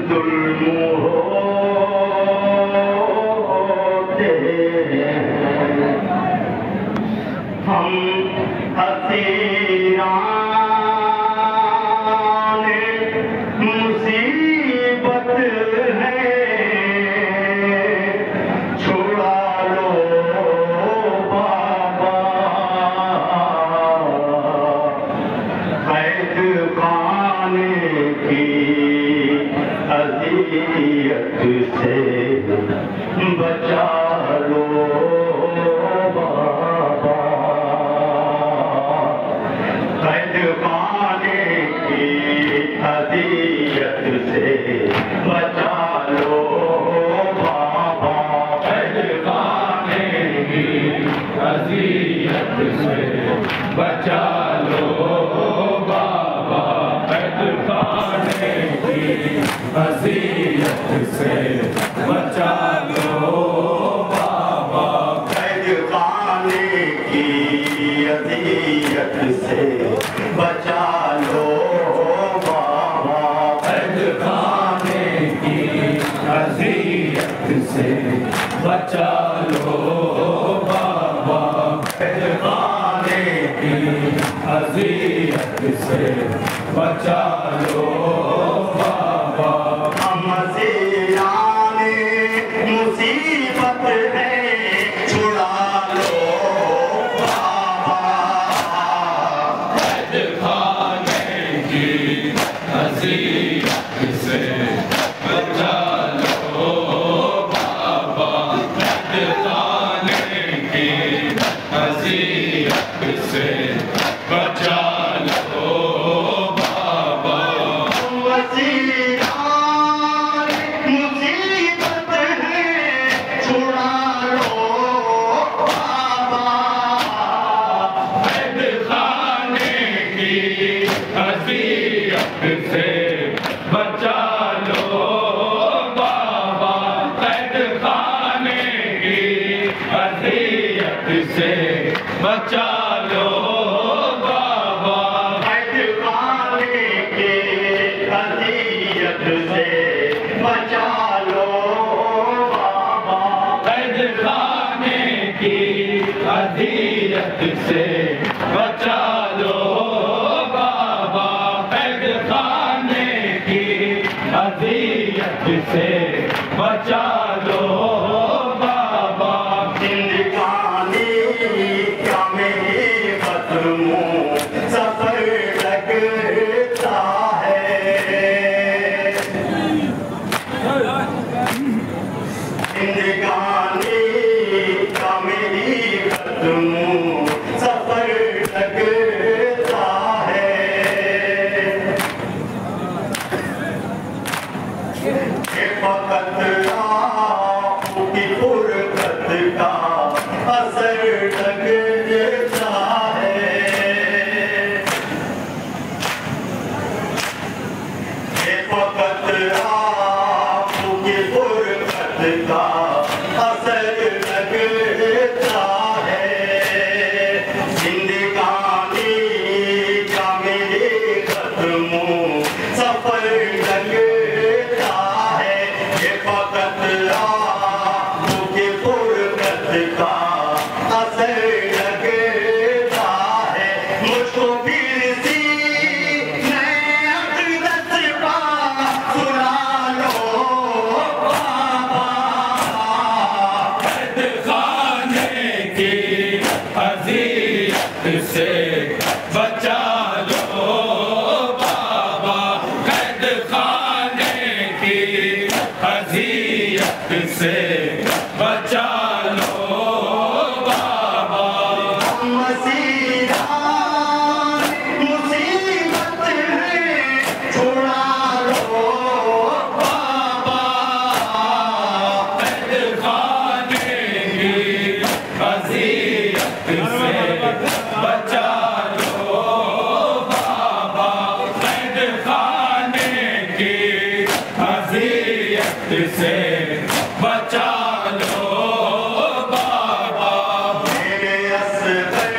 जुल्म होते हम हसीरान मुसीबत है छुड़ा लो बाबा कैद खाने की अज़ियत से बचा लो बाबा कैद खाने की अज़ियत से बचा लो बाबा कैद खाने की अज़ियत से बचा लो बाबा कैद खाने की अज़ियत से बचा लो बाबा कैद खाने की अज़ियत से बचा लो बाबा कैद खाने की अज़ियत से बचा लो बाबा कैद खाने की अज़ियत से बचा लो बाबा हम हसीराने मुसीबत है छुड़ा लो बाबा कैद खाने की अज़ियत से बचा लो बाबा कैद खाने की अज़ियत से बचा लो बाबा वसीरान मुसीबत है छुड़ा लो बाबा कैद खाने की अज़ियत से बचा लो बाबा कैद खाने की अज़ियत से बचा लो बाबा कैद खाने की अज़ियत से बचा लो बाबा कैद खाने की अज़ियत से बचा लो बाबा कैद खाने की अज़ियत से बचा लो बाबा जिंदगानी क्या मेरे कदमों सफर लगता है जिंदगानी का मेरी कदमों सफर लगता है फकत आपकी फुरकत का असर लगता है फकत आपकी फुरकत का असर लगता है जिंदगानी का मेरे कदमों सफर लगता है ये फकत आपकी फुरकत का असर लगता है मुझको फिर सी नए अक़दस पा सुना लो बाबा कैद खाने की अज़ियत से बचा लो बाबा कैद खाने की अज़ियत से बचा लो बाबा हसीरान मुसीबत है छुड़ा लो बाबा कैद खाने की अज़ियत से बचा लो बाबा कैद खाने की अज़ियत से बचा लो बाबा मेरे असग़र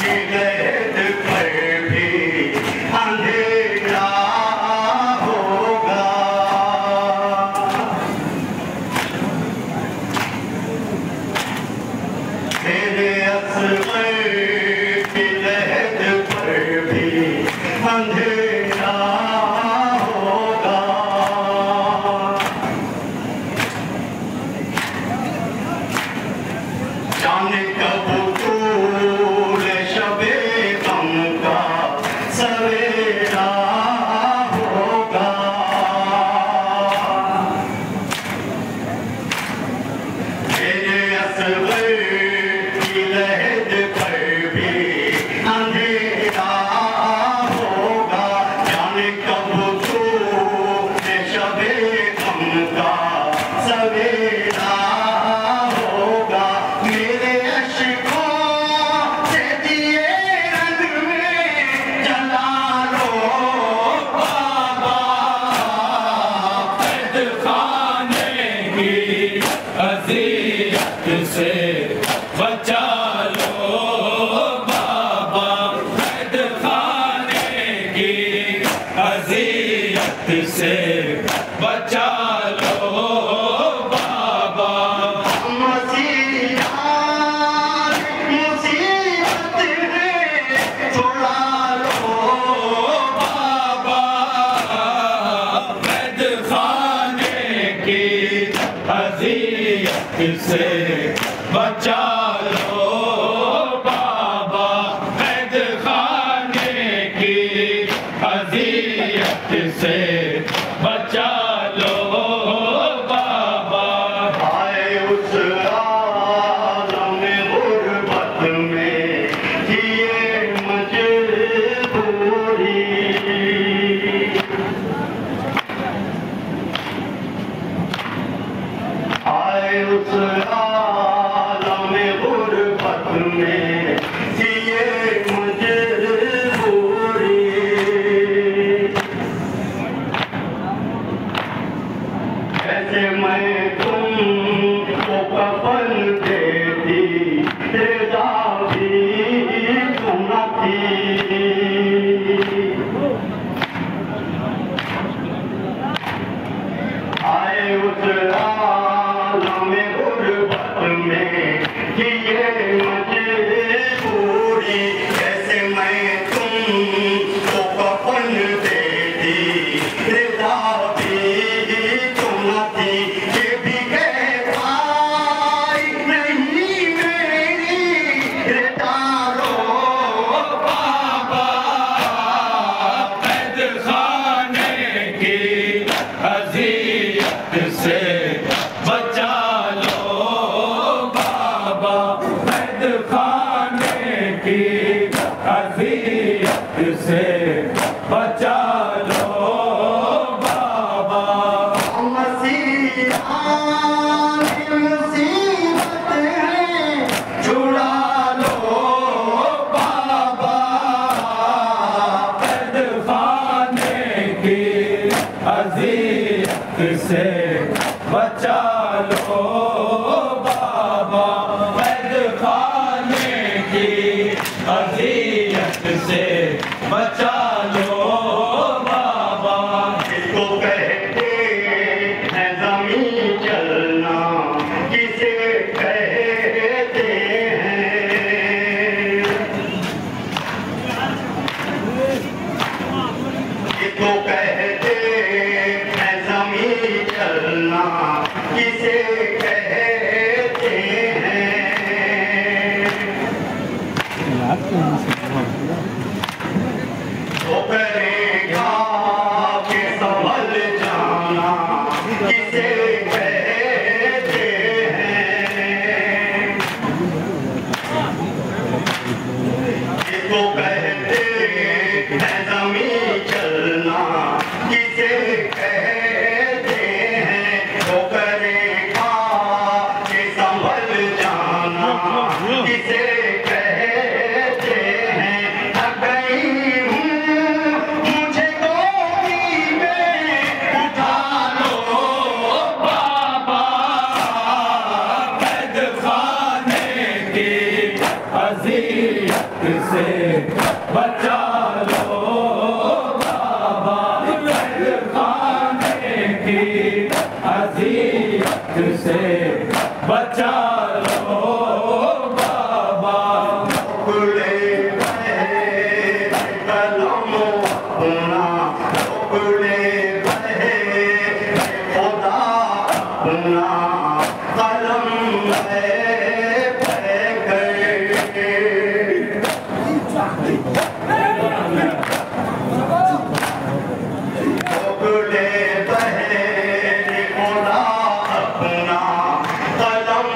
की क़ैद पर भी अंधेरा होगा खाने की अज़ियत से बचा लो बाबा, कैद खाने की अज़ियत से बचा लो बाबा। मुसीबत है छुड़ा लो बाबा, कैद खाने की अज़ियत से बचा लो बाबा, कैद खाने की अज़ियत से बचा लो बाबा। आए उस आलम गुर्बत में किए मजबूरी, आए उस आलम गुर्बत में किए मजबूरी। ऐसे मैं तुमको कफन देती तेरा भी तुम थी, आए उस आलम गुर्बत में किए मजबूरी। ऐसे मैं तुमको कफन देती तेरा भी तुम थी, ये भी कह पाई नहीं मेरी डालो बाबा, कैद खाने की अज़ियत से बचा लो बाबा, कैद खाने की अज़ियत से बचा लो बाबा। मुसीबत है छुड़ा लो बाबा, कैद खाने की अज़ियत से बचा लो बाबा, कैद खाने की अज़ियत से बचा लो बाबा। इसको कहते हैं ज़मीं चलना, किसे कहते हैं, इसको कहते हैं ज़मीं चलना, किसे कहते हैं। तो करेगा के संभल जाना, किसे कहते हैं, इसको कहते हैं ज़मीं चलना, किसे कहते हैं। तो करेगा के संभल जाना, किसे कहते हैं। थक गई हूँ मुझे गोदी में उठा लो बाबा, कैद खाने की अज़ियत से बचा लो बाबा, कैद खाने की अज़ियत से बचा लो बाबा। टुकड़े बहे कलम अपना, टुकड़े बहे खुदा अपना, कलम है बह गए। टुकड़े बहे खुदा अपना, कलम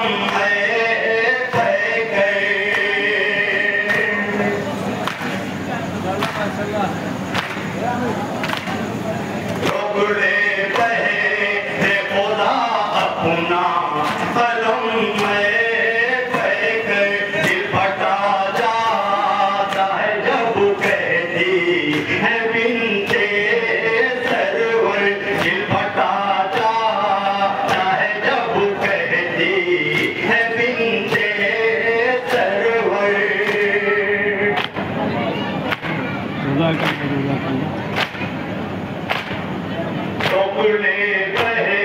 बहे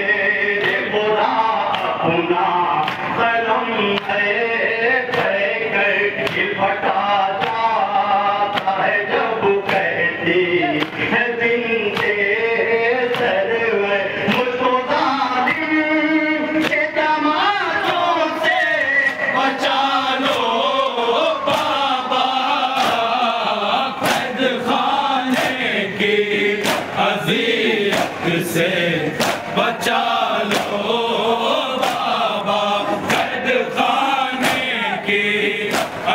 खुदा अपना कलम है कर फटा जाता है जब कहती है बिनते सरवर मुझको जालिम के तमाचों से बचा लो बाबा, कैद खाने की अज़ियत से बचा लो बाबा, कैद खाने की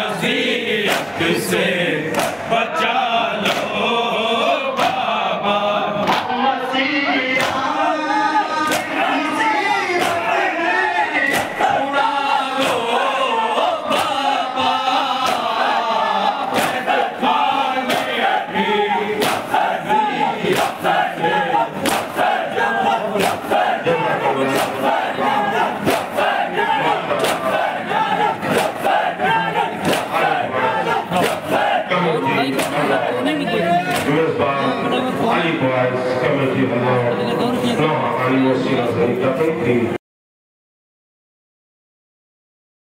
अज़ियत से बचा लो बाबा। Ali Boys coming to you now. No, Ali was seen as a